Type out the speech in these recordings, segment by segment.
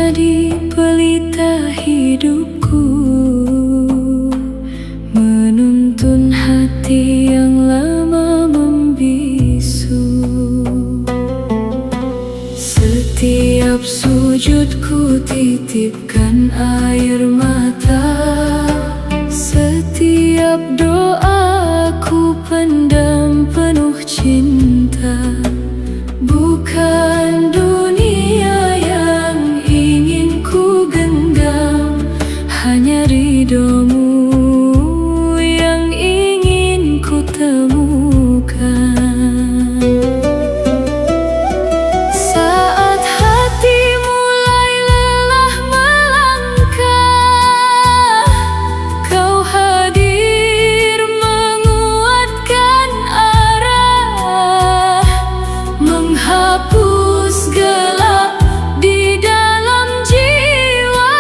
menjadi pelita hidupku, menuntun hati yang lama membisu. Setiap sujudku titipkan air mata, setiap doaku pendam penuh cinta. Bukan dunia yang ingin ku genggam, hanya ridhomu yang ingin ku temukan. Saat hati mulai lelah melangkah, kau hadir menguatkan arah, menghapus gelap di dalam jiwa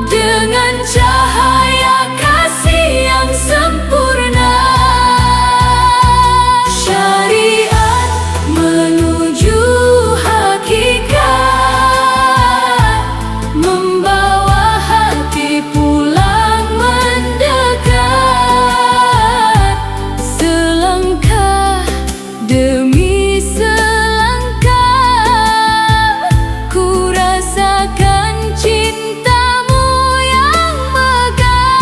dengan cahaya kasih yang sempurna. Syariat menuju hakikat, membawa hati pulang mendekat. Selangkah demi selangkah, ku rasakan cintamu yang megah.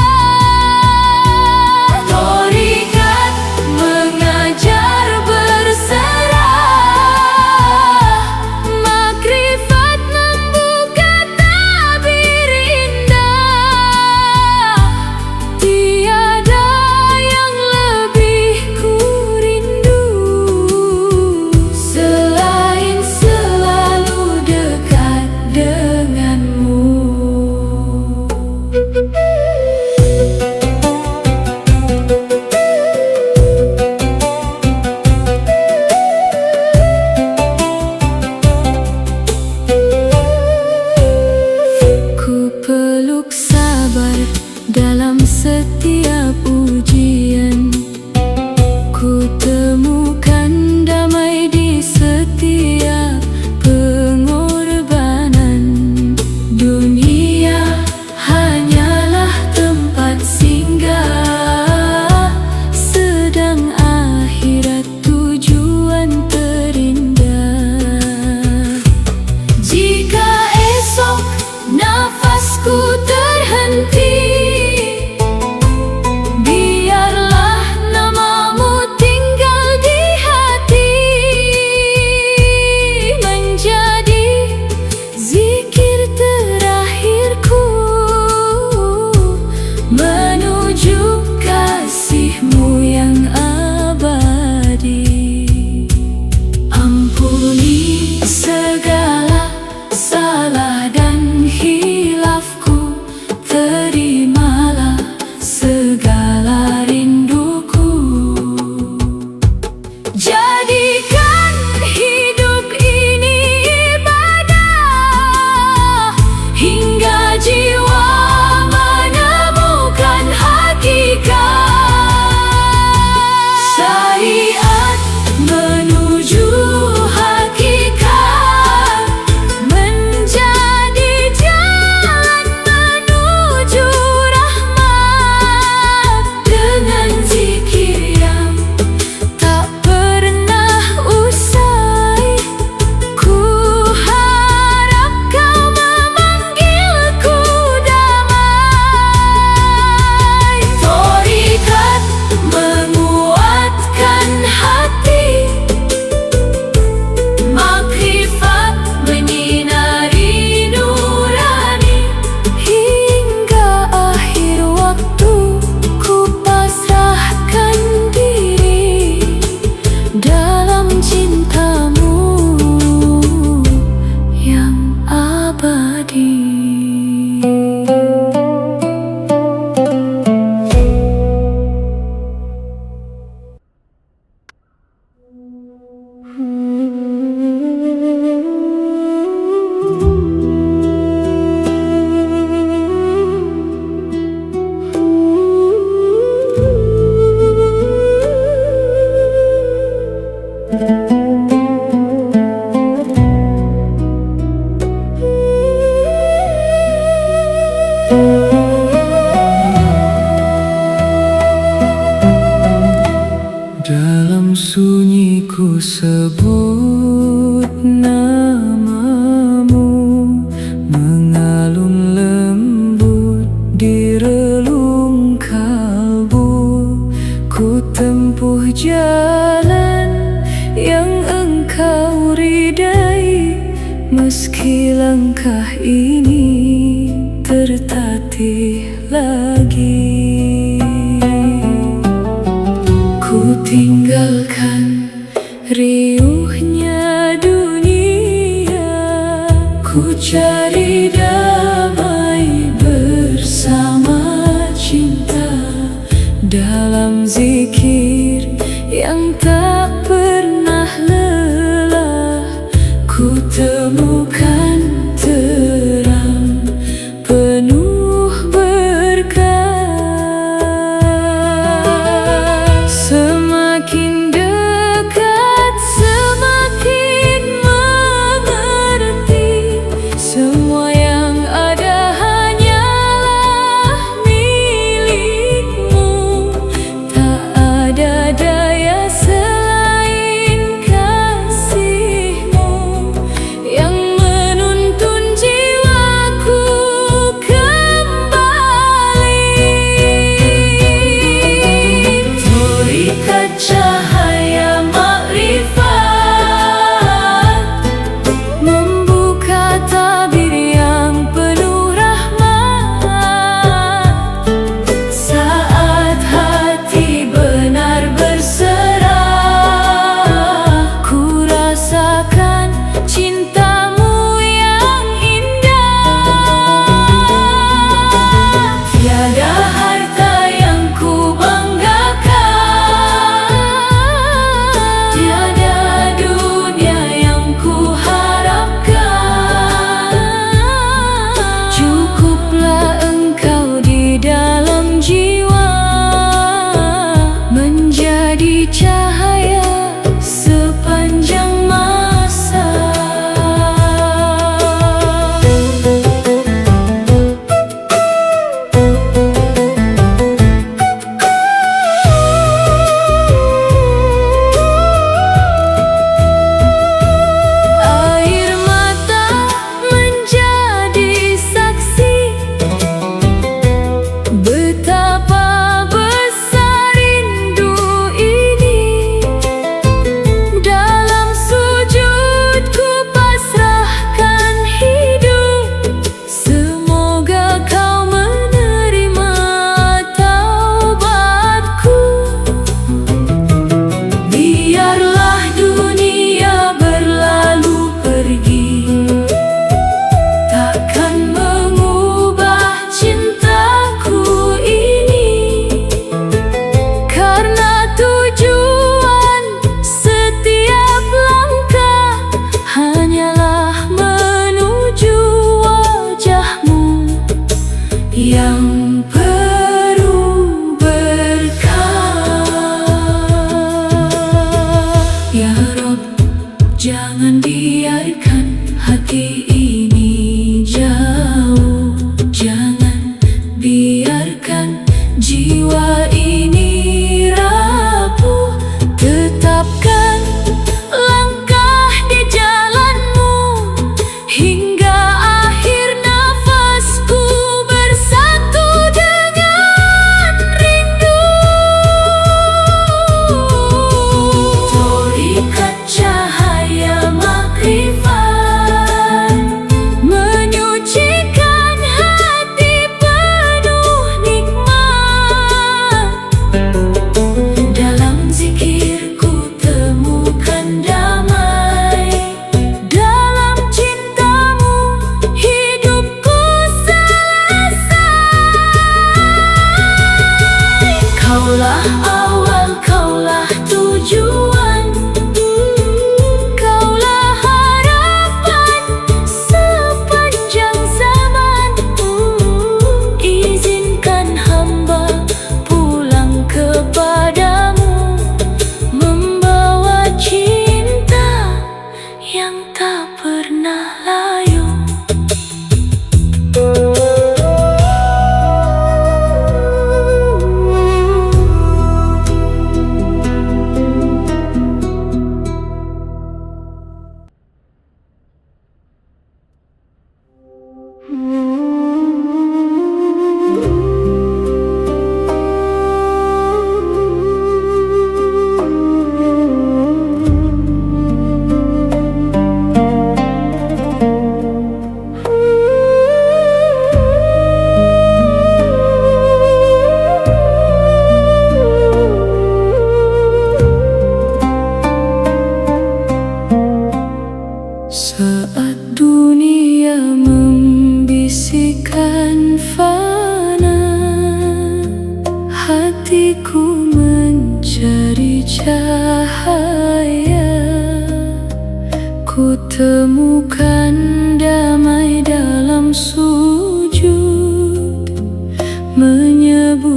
Thariqat mengajar berserah, makrifat membuka tabir indah. Tiada yang lebih ku rindu selain selalu dekat denganmu. Ku peluk sabar dalam setiap ujian, ku temukan damai di setiap pengorbanan. Dunia hanyalah tempat singgah, sedang akhirat tujuan terindah. Jika esok nafasku terhenti, biarlah namamu tinggal di hati, menjadi zikir terakhirku, menuju kasihmu yang abadi. Ampuni segala salah dan hilafku, terimalah segala rinduku. Jadikan hidup ini ibadah, hingga jiwa menemukan hakikat. Syariat menuju hakikat, menjadi jalan menuju rahmat. Dengan zikir yang tak pernah usai, ku harap kau memanggilku damai. Thariqat menguatkan hati, makrifat menyinari nurani. Hingga akhir waktu ku pasrahkan diri dalam cintamu yang abadi. langkah ini tertatih lagi. Ku tinggalkan riuhnya dunia, ku cari damai bersama cinta dalam zikir yang tak pernah lelah. Ku temukan terang penuh berkah. Semakin dekat, semakin mengerti, semua yang ada hanyalah milikmu. Tak ada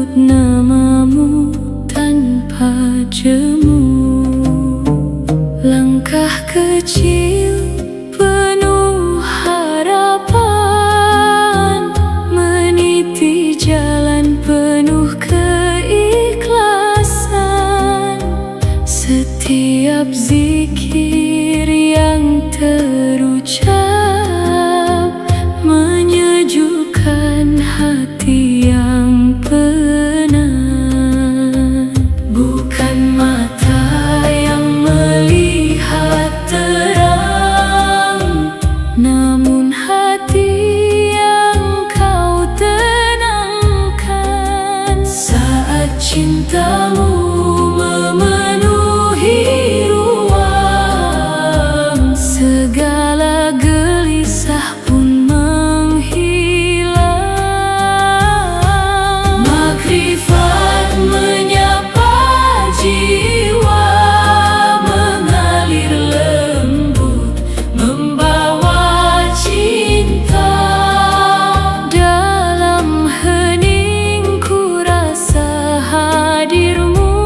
menyebut namamu tanpa jemu. Langkah kecil penuh harapan, meniti jalan penuh keikhlasan. Setiap zikir yang terucap menyejukkan hati yang penat. Bukan mata yang melihat terang, namun hati yang kau tenangkan. Saat cintamu memenuhi ruang, segala gelisah pun menghilang. Makrifat menyapa jiwa, mengalir lembut, membawa cinta. Dalam heningku rasa hadirmu,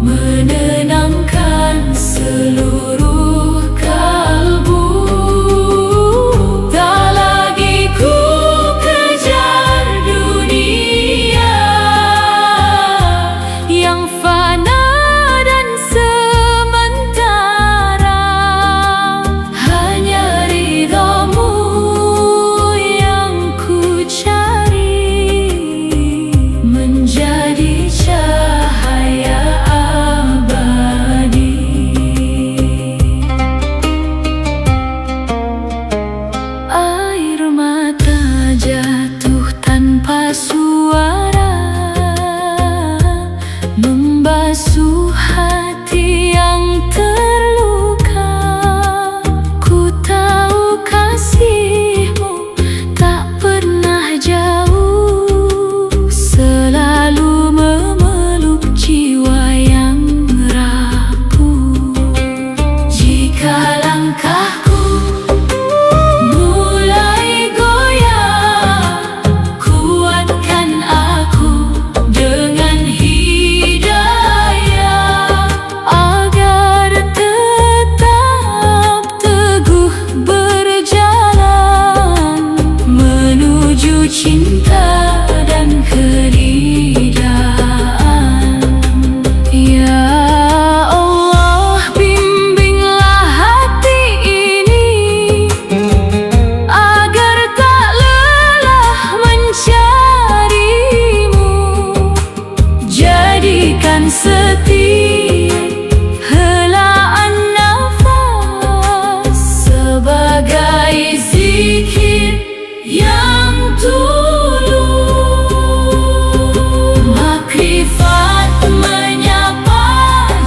menenangkan seluruh kalbu. Tak lagi ku kejar dunia yang fana dan sementara. Hanya ridhamu yang ku cari, menjadi cahaya abadi. Air mata jatuh tanpa suara, membasuh hati yang terluka. Ku tahu kasihmu tak pernah jauh, selalu memeluk jiwa yang rapuh. Jika langkahku mulai goyah, kuatkan aku dengan hidayah, agar tetap teguh berjalan menuju cinta dan keridaan. Ya Allah, bimbinglah hati ini agar tak lelah mencarimu. Jadikan setiap helaan nafas sebagai zikir yang tulus. Makrifat menyapa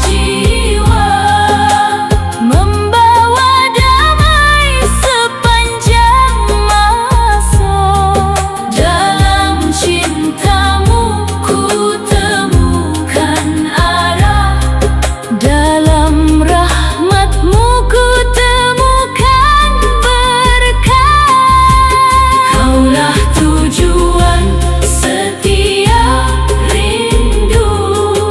jiwa, membawa damai sepanjang masa. Dalam cintamu ku temukan arah, dalam rahmatmu ku temukan berkah. Kaulah tujuan setiap rindu,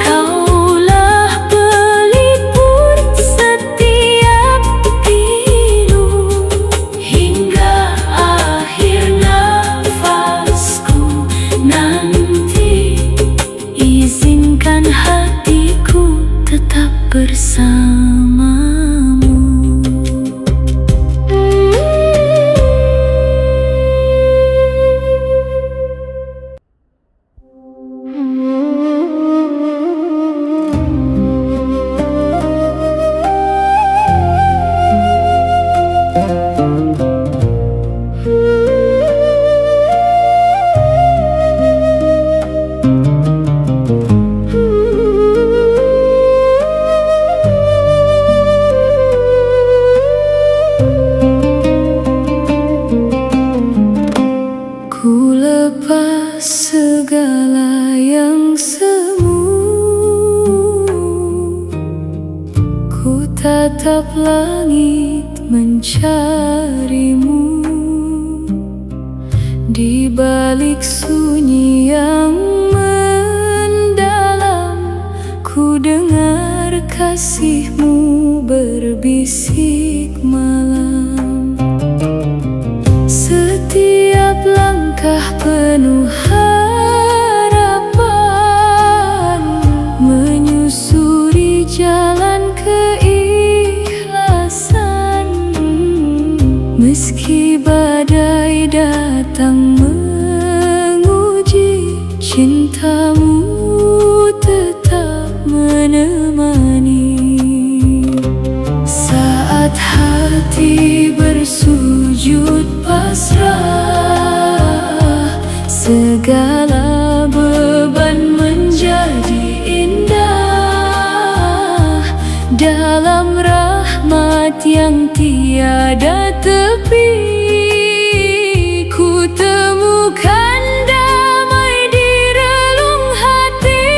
kaulah pelipur setiap pilu. Hingga akhir nafasku nanti, izinkan hatiku tetap bersamamu. Ku lepas segala yang semu, ku tatap langit mencarimu. Di balik sunyi sunyi yang mendalam, ku dengar kasihmu berbisik malam. Setiap langkah penuh harapan, menyusuri jalan keikhlasan. Meski badai datang menguji, cintamu tetap menemani. Saat hati bersujud pasrah, segala beban menjadi indah. Dalam rahmat yang tiada tepi, ku temukan damai di relung hati.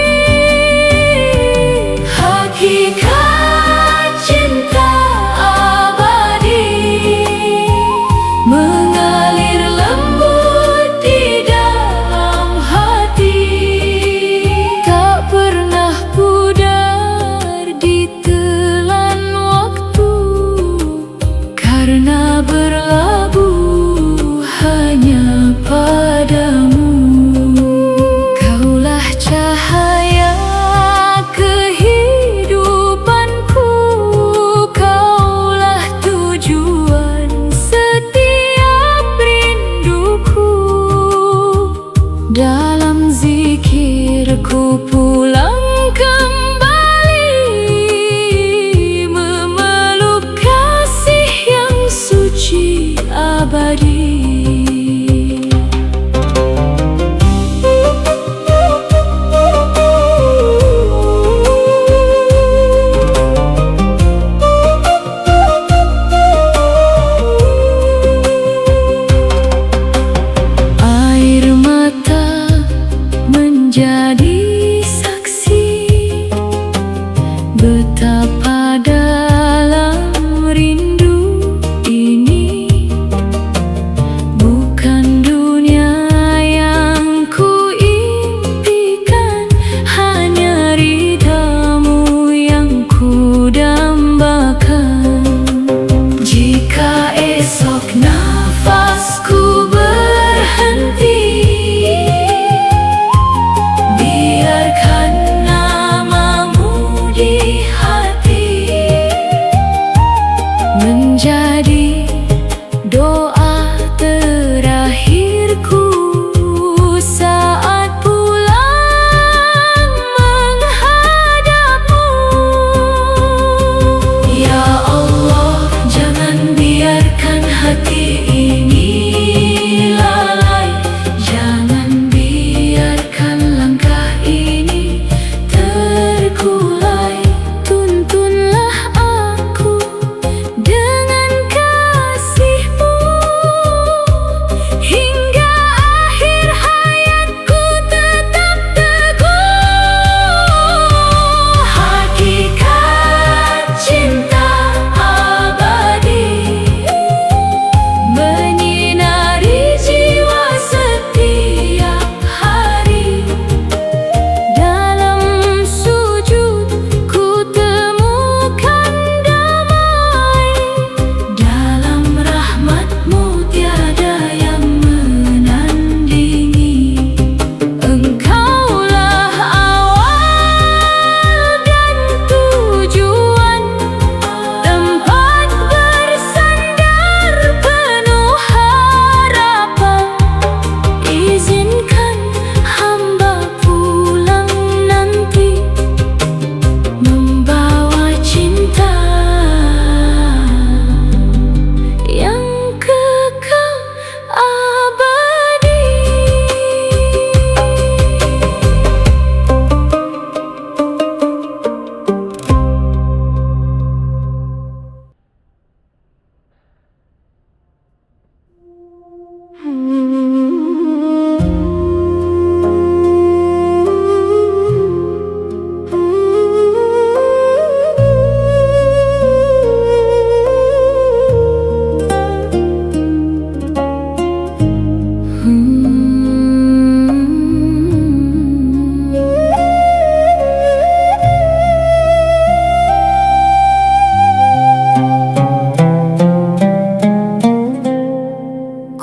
Hakikat cinta abadi mengalir lembut di dalam hati, tak pernah pudar ditelan waktu, karena berlabuh hanya padamu. Kaulah cahaya kehidupanku, kaulah tujuan setiap rinduku. Dalam zikirku pulang kembali, memeluk kasih yang suci abadi. Air mata menjadi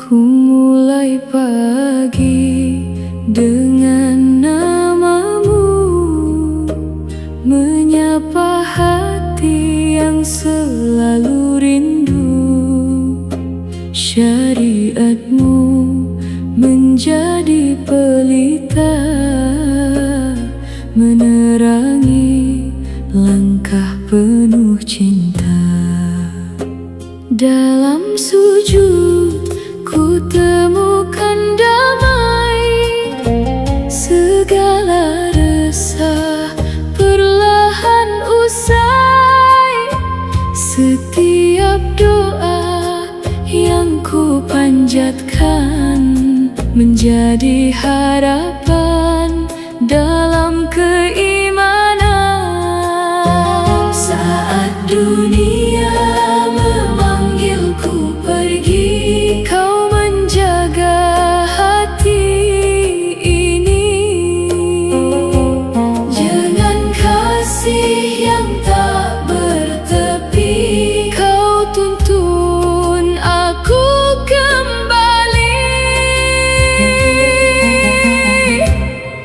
Ku mulai pagi dengan namamu, menyapa hati yang selalu rindu. Syariatmu menjadi pelita, menerangi langkah penuh cinta. Dalam sujud ku temukan damai, segala resah perlahan usai. Setiap doa yang ku panjatkan menjadi harapan dalam keimanan. Saat dunia memanggilku pergi, kau menjaga hati ini. Dengan kasih yang tak bertepi, kau tuntun aku kembali.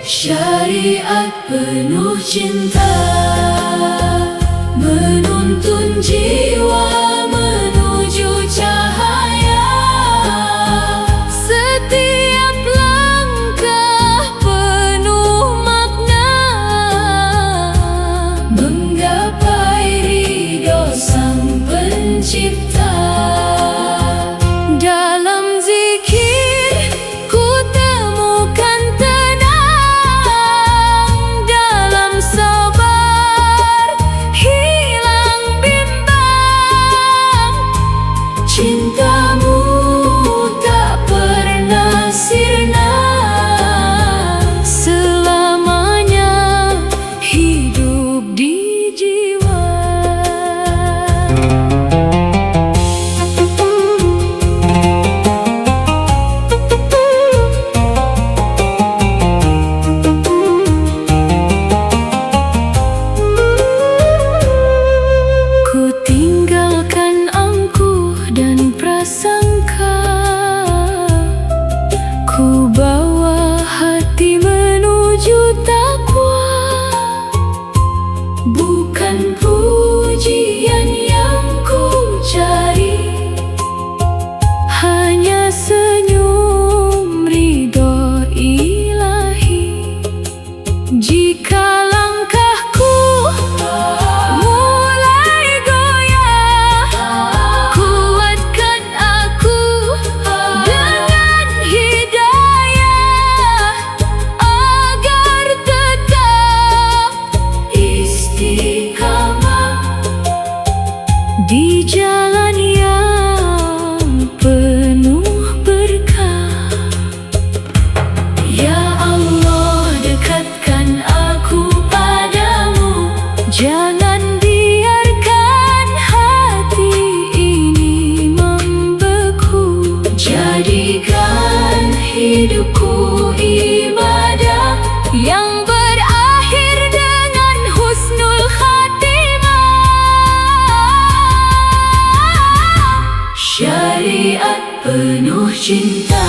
Syariat penuh cinta menuntun jiwa menuju cahaya. Setiap langkah penuh makna, menggapai ridho Sang Pencipta. Dalam zikir ku temukan tenang, dalam sabar hilang bimbang. Cintamu tak pernah sirna, selamanya hidup di jiwa. Ku tinggalkan angkuh dan prasangka, ku bawa hati menuju takwa. Bukan pujian yang ku cari, hanya senyum ridho ilahi. Jika langkahku mulai goyah, kuatkan aku dengan hidayah, agar tetap istiqamah di jalan yang penuh berkah. Ya Allah, dekatkan aku padamu, jangan biarkan hati ini membeku. Jadikan hidupku ibadah yang berakhir dengan husnul khatimah. Syariat penuh cinta